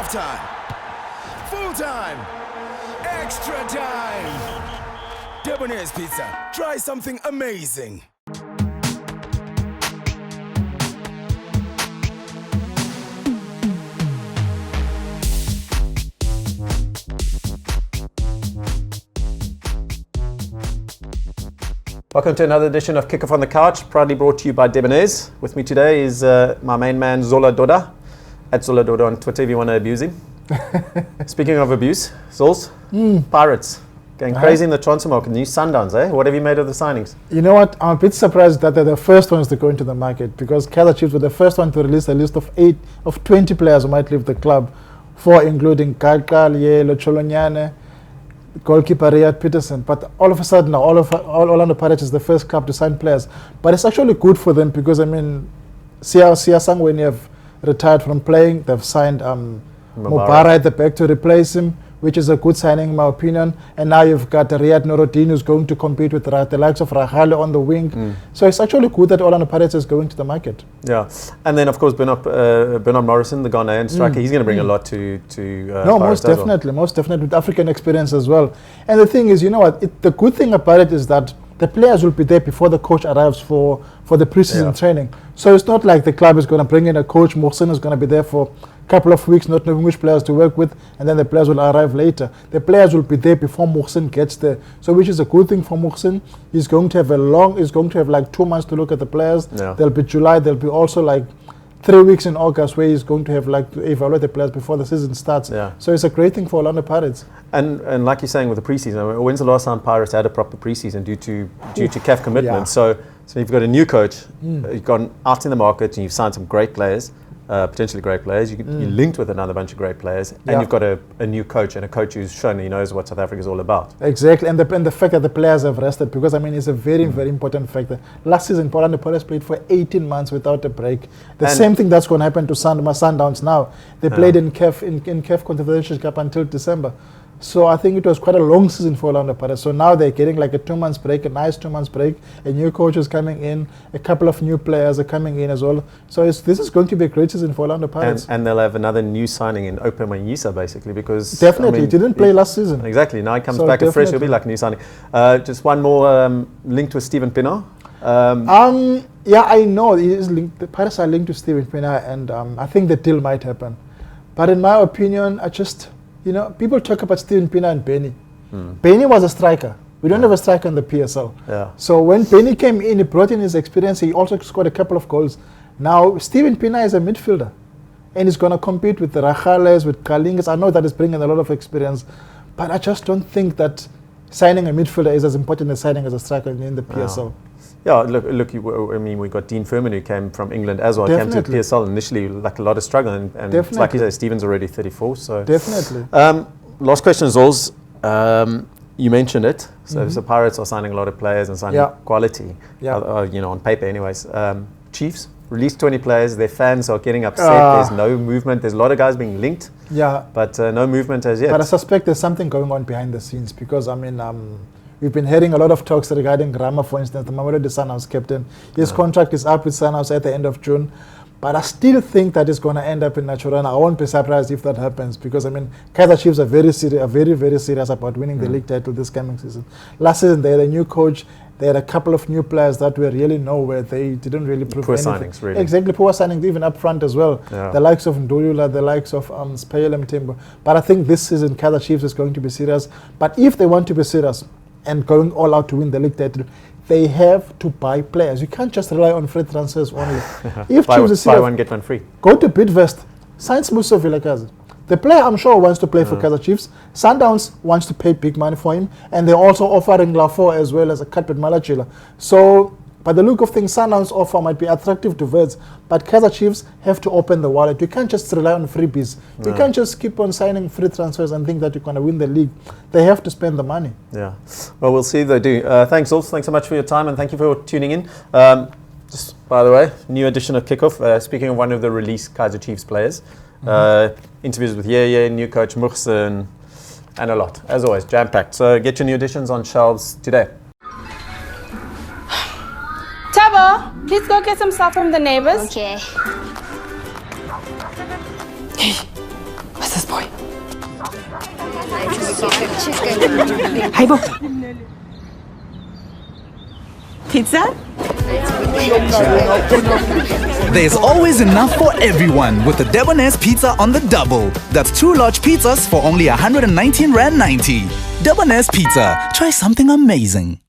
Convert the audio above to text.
Halftime. Full time. Extra time. Debonair's Pizza. Try something amazing. Welcome to another edition of Kickoff on the Couch, proudly brought to you by Debonair's. With me today is my main man, Zola Doda, at Zola Doda on Twitter if you want to abuse him. Speaking of abuse, Zols, Pirates, going crazy in the transfer market. New Sundowns, eh? What have you made of the signings? You know what? I'm a bit surprised that they're the first ones to go into the market, because Kaizer Chiefs were the first one to release a list of 20 players who might leave the club, 4 including Kalkal, Yelo, Cholonyane, goalkeeper Riyad Peterson. But all of a sudden now, all Orlando Pirates is the first club to sign players. But it's actually good for them because, I mean, Sia Sangweni have retired from playing. They've signed Mubara at the back to replace him, which is a good signing in my opinion. And now you've got Riyad Nuruddin, who's going to compete with the likes of Rahale on the wing. So it's actually good that Orlando Pirates is going to the market. Yeah, and then of course Bernard Morrison, the Ghanaian striker, he's going to bring a lot to no, most definitely, with African experience as well. And the thing is, you know what, the good thing about it is that the players will be there before the coach arrives for the preseason training. So it's not like the club is going to bring in a coach. Mohsen is going to be there for a couple of weeks, not knowing which players to work with, and then the players will arrive later. The players will be there before Mohsen gets there. So which is a good thing for Mohsen. He's going to have like 2 months to look at the players. Yeah. There'll be July, there'll be also like 3 weeks in August where he's going to have like to evaluate the players before the season starts. Yeah. So it's a great thing for Orlando Pirates. And like you're saying with the preseason, I mean, when's the last time Pirates had a proper preseason due to CAF commitments? Yeah. So you've got a new coach, you've gone out in the market and you've signed some great players, potentially great players. You linked with another bunch of great players, and you've got a new coach, and a coach who's shown he knows what South Africa is all about. Exactly, and the fact that the players have rested, because I mean it's a very, very important factor. Last season, Orlando Pirates played for 18 months without a break. The same thing that's going to happen to Sundowns now. They played in CAF Confederation Cup until December. So I think it was quite a long season for Orlando Pirates. So now they're getting like a 2 months break, a nice 2 months break. A new coach is coming in. A couple of new players are coming in as well. So this is going to be a great season for Orlando Pirates. And they'll have another new signing in Ope Manyisa, basically, because definitely, he didn't play last season. Exactly. Now he comes back and fresh. It'll be like a new signing. Just one more linked with Stephen Pienaar. Yeah, I know the Pirates are linked to Stephen Pienaar, and I think the deal might happen. But in my opinion, you know, people talk about Stephen Pienaar and Benny. Benny was a striker. We don't have a striker in the PSL. Yeah. So when Benny came in, he brought in his experience. He also scored a couple of goals. Now, Stephen Pienaar is a midfielder. And he's going to compete with the Rachales, with Kalingas. I know that is bringing a lot of experience. But I just don't think that signing a midfielder is as important as signing as a striker in the PSL. Yeah, look. I mean, we got Dean Furman, who came from England as well. Definitely. Came to PSL initially, like a lot of struggle, and like you say, Stephen's already 34. So definitely. Last question, Zols. You mentioned it. So the Pirates are signing a lot of players and signing quality. Yeah. You know, on paper, anyways. Chiefs released 20 players. Their fans are getting upset. There's no movement. There's a lot of guys being linked. Yeah. But no movement as yet. But I suspect there's something going on behind the scenes, because I mean. We've been hearing a lot of talks regarding Rama, for instance, the Mamelodi Sundowns captain. His contract is up with Sundowns at the end of June. But I still think that it's going to end up in Naturana. I won't be surprised if that happens, because, I mean, Kaizer Chiefs are very, very serious about winning the league title this coming season. Last season, they had a new coach. They had a couple of new players that were really nowhere. They didn't really prove anything. Poor signings, really. Exactly, poor signings, even up front as well. Yeah. The likes of Ndulula, the likes of Spayele Mthembu. But I think this season, Kaizer Chiefs is going to be serious. But if they want to be serious and going all out to win the league title, they have to buy players. You can't just rely on free transfers only. If buy one, get one free. Go to Bidvest, sign Smuso Vilakazi. The player, I'm sure, wants to play for Kaizer Chiefs. Sundowns wants to pay big money for him, and they're also offering Lafo as well as a cut with Malachila. So, by the look of things, Sundowns' offer might be attractive to Verds, but Kaizer Chiefs have to open the wallet. You can't just rely on freebies. You can't just keep on signing free transfers and think that you're going to win the league. They have to spend the money. Yeah. Well, we'll see if they do. Thanks, Zols. Thanks so much for your time, and thank you for tuning in. Just, by the way, new edition of Kickoff. Speaking of one of the released Kaizer Chiefs players, interviews with Yeye, new coach Mohsen, and a lot. As always, jam-packed. So get your new editions on shelves today. Tabo, please go get some stuff from the neighbors. Okay. What's this boy? Hey, Bo. Pizza? There's always enough for everyone with the Debonair's Pizza on the double. That's 2 large pizzas for only 119 Rand 90. Debonair's Pizza. Try something amazing.